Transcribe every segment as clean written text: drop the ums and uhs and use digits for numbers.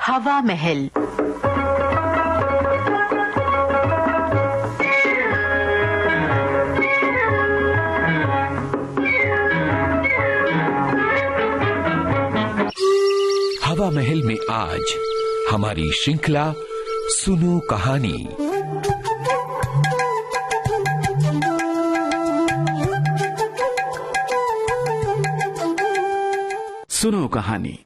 हवा महल। हवा महल में आज हमारी श्रृंखला सुनो कहानी। सुनो कहानी।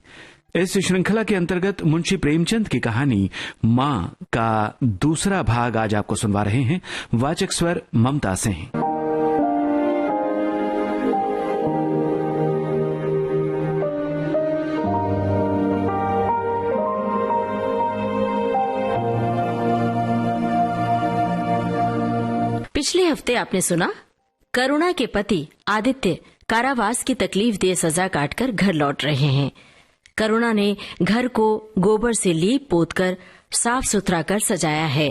इस श्रृंखला के अंतर्गत मुंशी प्रेमचंद की कहानी मां का दूसरा भाग आज आपको सुनवा रहे हैं। वाचक स्वर ममता सिंह। पिछले हफ्ते आपने सुना करुणा के पति आदित्य कारावास की तकलीफ दे सजा काटकर घर लौट रहे हैं। करुणा ने घर को गोबर से लीप पोतकर साफ सुथरा कर सजाया है।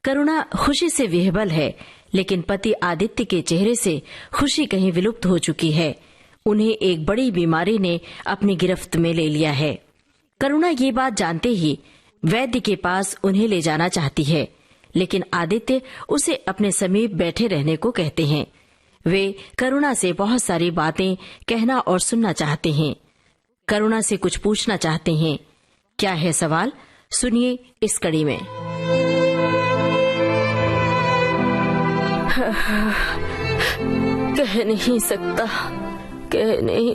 करुणा खुशी से विह्वल है, लेकिन पति आदित्य के चेहरे से खुशी कहीं विलुप्त हो चुकी है। उन्हें एक बड़ी बीमारी ने अपनी गिरफ्त में ले लिया है। करुणा ये बात जानते ही वैद्य के पास उन्हें ले जाना चाहती है, लेकिन आदित्य उसे अपने समीप बैठे रहने को कहते हैं। वे करुणा से बहुत सारी बातें कहना और सुनना चाहते हैं। करुणा से कुछ पूछना चाहते हैं। क्या है सवाल, सुनिए इस कड़ी में। कह नहीं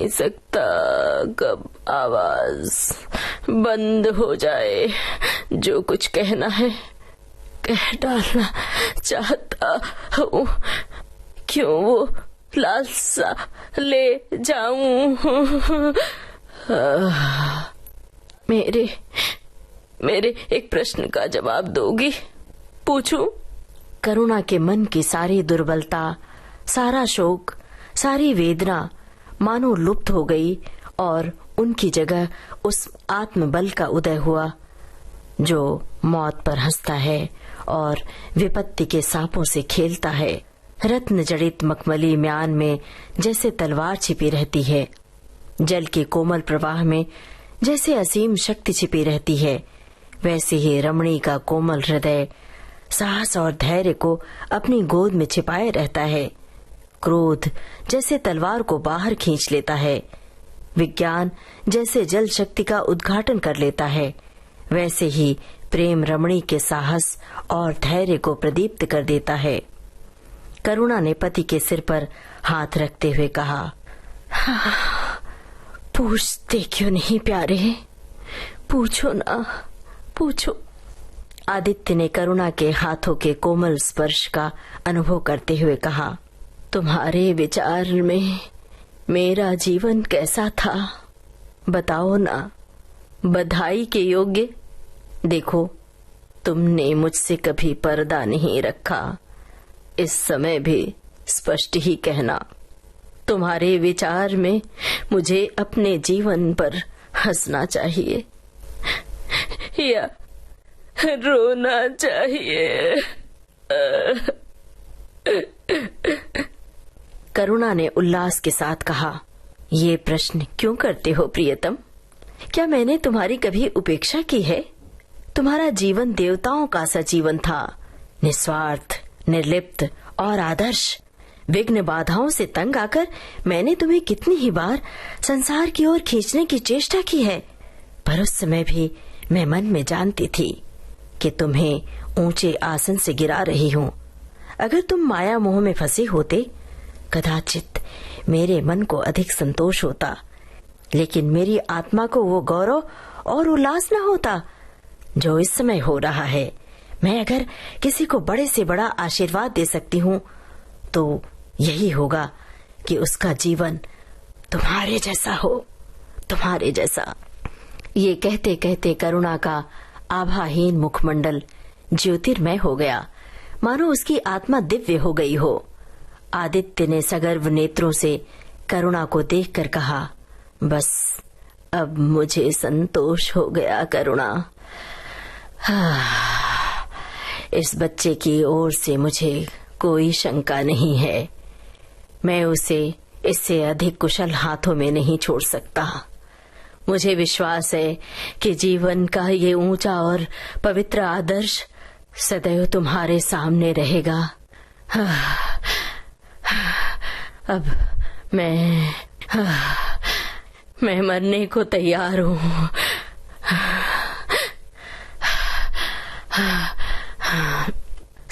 सकता कब आवाज बंद हो जाए। जो कुछ कहना है कह डालना चाहता हूँ, क्यों वो लालसा ले जाऊं। मेरे एक प्रश्न का जवाब दोगी? पूछूं? करुणा के मन की सारी दुर्बलता, सारा शोक, सारी वेदना मानो लुप्त हो गई और उनकी जगह उस आत्मबल का उदय हुआ जो मौत पर हंसता है और विपत्ति के सांपों से खेलता है। रत्न जड़ित मखमली म्यान में जैसे तलवार छिपी रहती है, जल के कोमल प्रवाह में जैसे असीम शक्ति छिपी रहती है, वैसे ही रमणी का कोमल हृदय साहस और धैर्य को अपनी गोद में छिपाए रहता है। क्रोध जैसे तलवार को बाहर खींच लेता है, विज्ञान जैसे जल शक्ति का उद्घाटन कर लेता है, वैसे ही प्रेम रमणी के साहस और धैर्य को प्रदीप्त कर देता है। करुणा ने पति के सिर पर हाथ रखते हुए कहा, पूछते क्यों नहीं प्यारे, पूछो ना, पूछो। आदित्य ने करुणा के हाथों के कोमल स्पर्श का अनुभव करते हुए कहा, तुम्हारे विचार में मेरा जीवन कैसा था, बताओ ना, बधाई के योग्य। देखो, तुमने मुझसे कभी पर्दा नहीं रखा, इस समय भी स्पष्ट ही कहना। तुम्हारे विचार में मुझे अपने जीवन पर हंसना चाहिए या रोना चाहिए? करुणा ने उल्लास के साथ कहा, ये प्रश्न क्यों करते हो प्रियतम? क्या मैंने तुम्हारी कभी उपेक्षा की है? तुम्हारा जीवन देवताओं का सा जीवन था, निस्वार्थ, निर्लिप्त और आदर्श। विघ्न बाधाओं से तंग आकर मैंने तुम्हें कितनी ही बार संसार की ओर खींचने की चेष्टा की है, पर उस समय भी मैं मन में जानती थी कि तुम्हें ऊंचे आसन से गिरा रही हूँ। अगर तुम माया मोह में फंसे होते, कदाचित मेरे मन को अधिक संतोष होता, लेकिन मेरी आत्मा को वो गौरव और उल्लास न होता जो इस समय हो रहा है। मैं अगर किसी को बड़े से बड़ा आशीर्वाद दे सकती हूँ तो यही होगा कि उसका जीवन तुम्हारे जैसा हो, तुम्हारे जैसा। ये कहते कहते करुणा का आभाहीन मुखमंडल ज्योतिर्मय हो गया, मानो उसकी आत्मा दिव्य हो गई हो। आदित्य ने सगर्व नेत्रों से करुणा को देखकर कहा, बस अब मुझे संतोष हो गया करुणा। इस बच्चे की ओर से मुझे कोई शंका नहीं है। मैं उसे इससे अधिक कुशल हाथों में नहीं छोड़ सकता। मुझे विश्वास है कि जीवन का ये ऊंचा और पवित्र आदर्श सदैव तुम्हारे सामने रहेगा। अब मैं मरने को तैयार हूँ।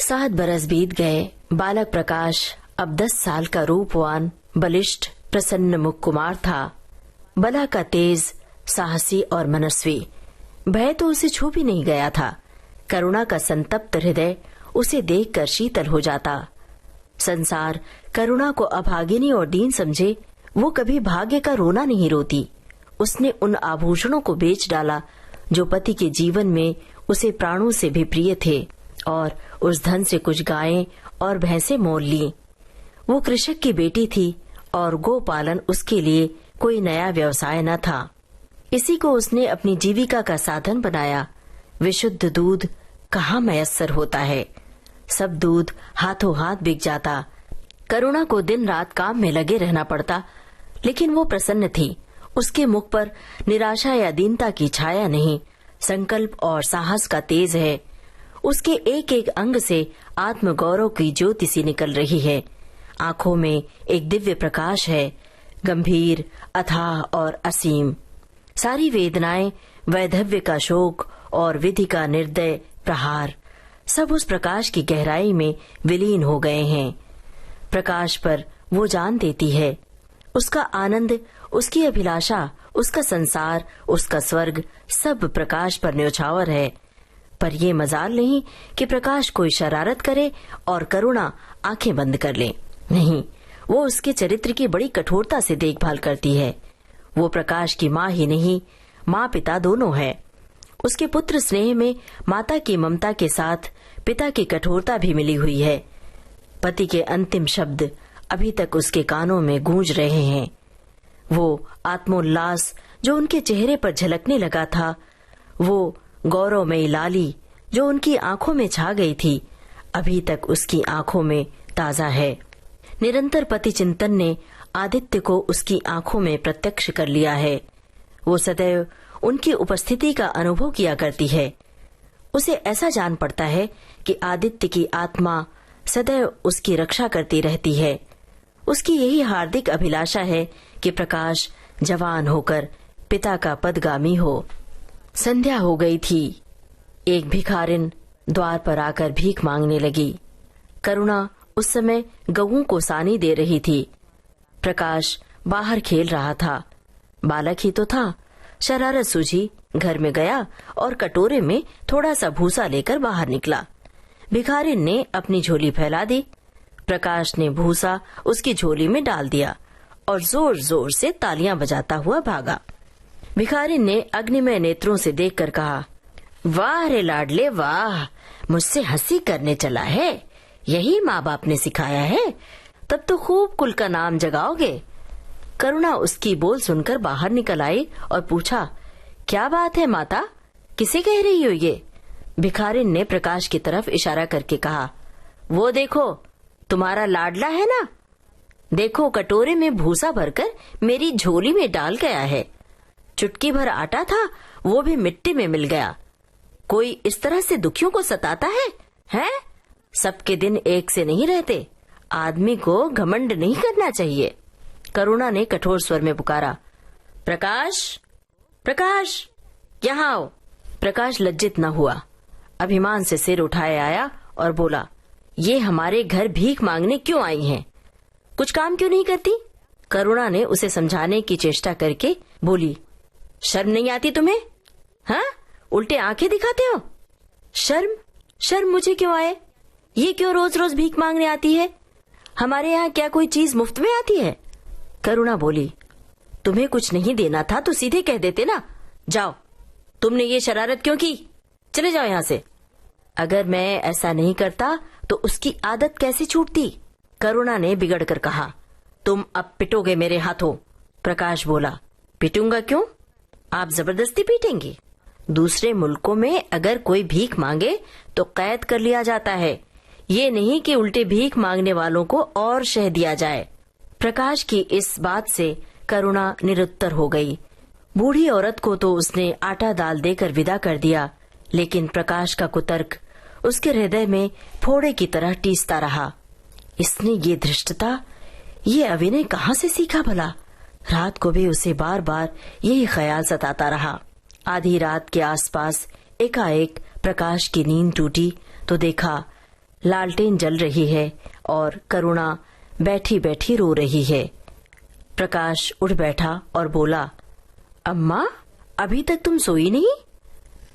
7 बरस बीत गए। बालक प्रकाश अब 10 साल का रूपवान, बलिष्ठ, प्रसन्न मुख कुमार था। बला का तेज, साहसी और मनस्वी। भय तो उसे छू भी नहीं गया था। करुणा का संतप्त हृदय उसे देखकर शीतल हो जाता। संसार करुणा को अभागिनी और दीन समझे, वो कभी भाग्य का रोना नहीं रोती। उसने उन आभूषणों को बेच डाला जो पति के जीवन में उसे प्राणों से भी प्रिय थे, और उस धन से कुछ गायें और भैंसें मोल ली। वो कृषक की बेटी थी और गोपालन उसके लिए कोई नया व्यवसाय न था। इसी को उसने अपनी जीविका का साधन बनाया। विशुद्ध दूध कहाँ मयस्सर होता है, सब दूध हाथों हाथ बिक जाता। करुणा को दिन रात काम में लगे रहना पड़ता, लेकिन वो प्रसन्न थी। उसके मुख पर निराशा या दीनता की छाया नहीं, संकल्प और साहस का तेज है। उसके एक एक अंग से आत्मगौरव की ज्योति सी निकल रही है। आंखों में एक दिव्य प्रकाश है, गंभीर, अथाह और असीम। सारी वेदनाएं, वैधव्य का शोक और विधि का निर्दय प्रहार, सब उस प्रकाश की गहराई में विलीन हो गए हैं। प्रकाश पर वो जान देती है। उसका आनंद, उसकी अभिलाषा, उसका संसार, उसका स्वर्ग सब प्रकाश पर न्यौछावर है। पर ये मजाल नहीं कि प्रकाश कोई शरारत करे और करुणा आंखें बंद कर ले। नहीं, वो उसके चरित्र की बड़ी कठोरता से देखभाल करती है। वो प्रकाश की माँ ही नहीं, माँ पिता दोनों है। उसके पुत्र स्नेह में माता की ममता के साथ पिता की कठोरता भी मिली हुई है। पति के अंतिम शब्द अभी तक उसके कानों में गूंज रहे हैं। वो आत्मोल्लास जो उनके चेहरे पर झलकने लगा था, वो गौरवमयी लाली जो उनकी आंखों में छा गई थी, अभी तक उसकी आंखों में ताजा है। निरंतर पति चिंतन ने आदित्य को उसकी आंखों में प्रत्यक्ष कर लिया है। वो सदैव उनकी उपस्थिति का अनुभव किया करती है। उसे ऐसा जान पड़ता है कि आदित्य की आत्मा सदैव उसकी रक्षा करती रहती है। उसकी यही हार्दिक अभिलाषा है कि प्रकाश जवान होकर पिता का पदगामी हो। संध्या हो गई थी। एक भिखारिन द्वार पर आकर भीख मांगने लगी। करुणा उस समय गऊं को सानी दे रही थी। प्रकाश बाहर खेल रहा था। बालक ही तो था। शरारत सूझी, घर में गया और कटोरे में थोड़ा सा भूसा लेकर बाहर निकला। भिखारिन ने अपनी झोली फैला दी। प्रकाश ने भूसा उसकी झोली में डाल दिया और जोर जोर से तालियां बजाता हुआ भागा। भिखारिन ने अग्निमय नेत्रों से देखकर कहा, वाह रे लाडले वाह, मुझसे हंसी करने चला है। यही माँ बाप ने सिखाया है, तब तो खूब कुल का नाम जगाओगे। करुणा उसकी बोल सुनकर बाहर निकल आई और पूछा, क्या बात है माता, किसे कह रही हो ये? भिखारिन ने प्रकाश की तरफ इशारा करके कहा, वो देखो तुम्हारा लाडला है ना, देखो कटोरे में भूसा भरकर मेरी झोली में डाल गया है। चुटकी भर आटा था, वो भी मिट्टी में मिल गया। कोई इस तरह से दुखियों को सताता है, हैं? सबके दिन एक से नहीं रहते। आदमी को घमंड नहीं करना चाहिए। करुणा ने कठोर स्वर में पुकारा, प्रकाश, प्रकाश, यहाँ आओ। प्रकाश लज्जित न हुआ, अभिमान से सिर उठाए आया और बोला, ये हमारे घर भीख मांगने क्यों आई हैं? कुछ काम क्यों नहीं करती? करुणा ने उसे समझाने की चेष्टा करके बोली, शर्म नहीं आती तुम्हें? हाँ, उल्टे आंखें दिखाते हो। शर्म? शर्म मुझे क्यों आए? ये क्यों रोज रोज भीख मांगने आती है? हमारे यहाँ क्या कोई चीज मुफ्त में आती है? करुणा बोली, तुम्हें कुछ नहीं देना था तो सीधे कह देते ना। जाओ, तुमने ये शरारत क्यों की? चले जाओ यहाँ से। अगर मैं ऐसा नहीं करता तो उसकी आदत कैसे छूटती? करुणा ने बिगड़ कर कहा, तुम अब पिटोगे मेरे हाथों। प्रकाश बोला, पिटूंगा क्यों? आप जबरदस्ती पीटेंगी? दूसरे मुल्कों में अगर कोई भीख मांगे तो कैद कर लिया जाता है, ये नहीं कि उल्टे भीख मांगने वालों को और शह दिया जाए। प्रकाश की इस बात से करुणा निरुत्तर हो गई। बूढ़ी औरत को तो उसने आटा दाल देकर विदा कर दिया, लेकिन प्रकाश का कुतर्क उसके हृदय में फोड़े की तरह टीसता रहा। इसने ये धृष्टता, ये अभिनय कहाँ से सीखा भला? रात को भी उसे बार बार यही ख्याल सताता रहा। आधी रात के आसपास एकाएक प्रकाश की नींद टूटी तो देखा लालटेन जल रही है और करुणा बैठी बैठी रो रही है। प्रकाश उठ बैठा और बोला, अम्मा, अभी तक तुम सोई नहीं?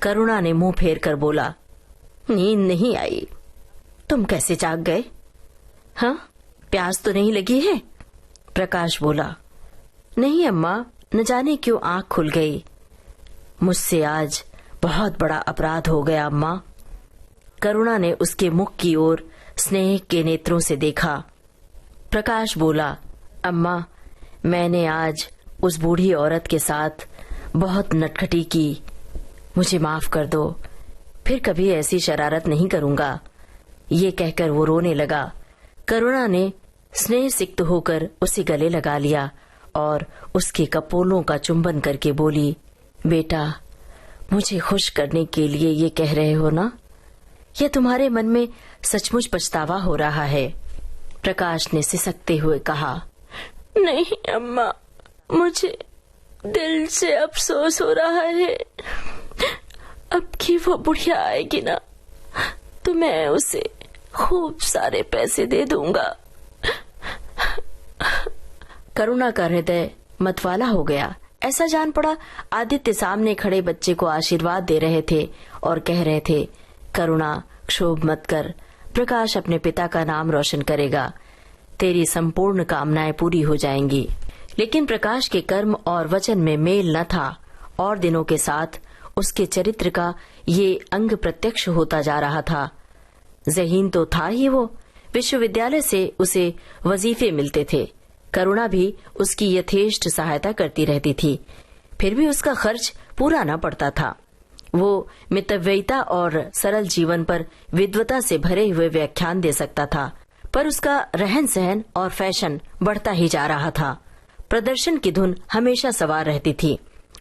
करुणा ने मुंह फेर कर बोला, नींद नहीं आई। तुम कैसे जाग गए? हाँ, प्यास तो नहीं लगी है? प्रकाश बोला, नहीं अम्मा, न जाने क्यों आंख खुल गई। मुझसे आज बहुत बड़ा अपराध हो गया अम्मा। करुणा ने उसके मुख की ओर स्नेह के नेत्रों से देखा। प्रकाश बोला, अम्मा, मैंने आज उस बूढ़ी औरत के साथ बहुत नटखटी की, मुझे माफ कर दो, फिर कभी ऐसी शरारत नहीं करूंगा। ये कहकर वो रोने लगा। करुणा ने स्नेह सिक्त होकर उसे गले लगा लिया और उसके कपोलों का चुंबन करके बोली, बेटा, मुझे खुश करने के लिए ये कह रहे हो ना? यह तुम्हारे मन में सचमुच पछतावा हो रहा है? प्रकाश ने सिसकते हुए कहा, नहीं अम्मा, मुझे दिल से अफसोस हो रहा है। अब की वो बुढ़िया आएगी ना, तो मैं उसे खूब सारे पैसे दे दूंगा। करुणा का हृदय मतवाला हो गया। ऐसा जान पड़ा आदित्य सामने खड़े बच्चे को आशीर्वाद दे रहे थे और कह रहे थे, करुणा, क्षोभ मत कर, प्रकाश अपने पिता का नाम रोशन करेगा, तेरी संपूर्ण कामनाएं पूरी हो जाएंगी। लेकिन प्रकाश के कर्म और वचन में मेल न था और दिनों के साथ उसके चरित्र का ये अंग प्रत्यक्ष होता जा रहा था। ज़हीन तो था ही वो, विश्वविद्यालय से उसे वजीफे मिलते थे। करुणा भी उसकी यथेष्ट सहायता करती रहती थी, फिर भी उसका खर्च पूरा न पड़ता था। वो मितव्ययिता और सरल जीवन पर विद्वता से भरे हुए व्याख्यान दे सकता था, पर उसका रहन सहन और फैशन बढ़ता ही जा रहा था। प्रदर्शन की धुन हमेशा सवार रहती थी।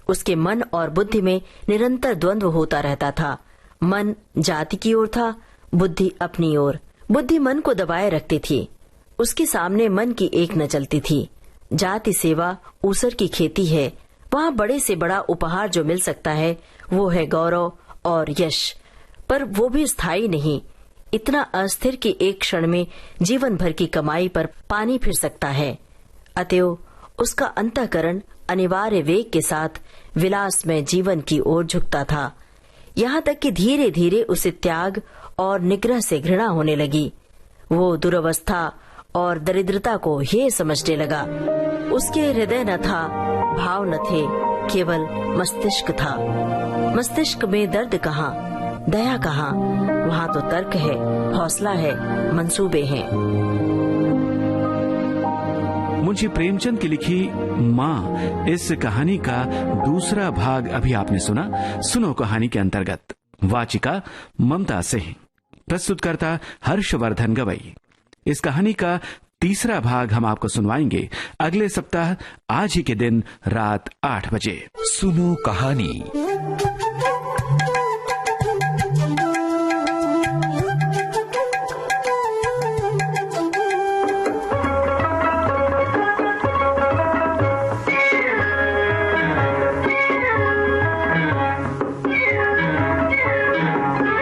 उसके मन और बुद्धि में निरंतर द्वंद्व होता रहता था। मन जाति की ओर था, बुद्धि अपनी ओर। बुद्धि मन को दबाए रखती थी। उसके सामने मन की एक न चलती थी। जाति सेवा ऊसर की खेती है। वहाँ बड़े से बड़ा उपहार जो मिल सकता है वो है गौरव और यश, पर वो भी स्थायी नहीं। इतना अस्थिर कि एक क्षण में जीवन भर की कमाई पर पानी फिर सकता है। अतएव उसका अंतःकरण अनिवार्य वेग के साथ विलासमय जीवन की ओर झुकता था। यहाँ तक कि धीरे धीरे उसे त्याग और निग्रह से घृणा होने लगी। वो दुरवस्था और दरिद्रता को ये समझने लगा। उसके हृदय न था, भाव न थे, केवल मस्तिष्क था। मस्तिष्क में दर्द कहाँ, दया कहाँ? वहाँ तो तर्क है, हौसला है, मंसूबे हैं। मुंशी प्रेमचंद की लिखी माँ इस कहानी का दूसरा भाग अभी आपने सुना। सुनो कहानी के अंतर्गत वाचिका ममता सिंह, प्रस्तुतकर्ता हर्षवर्धन गवई। इस कहानी का तीसरा भाग हम आपको सुनवाएंगे अगले सप्ताह आज ही के दिन रात 8 बजे। सुनो कहानी।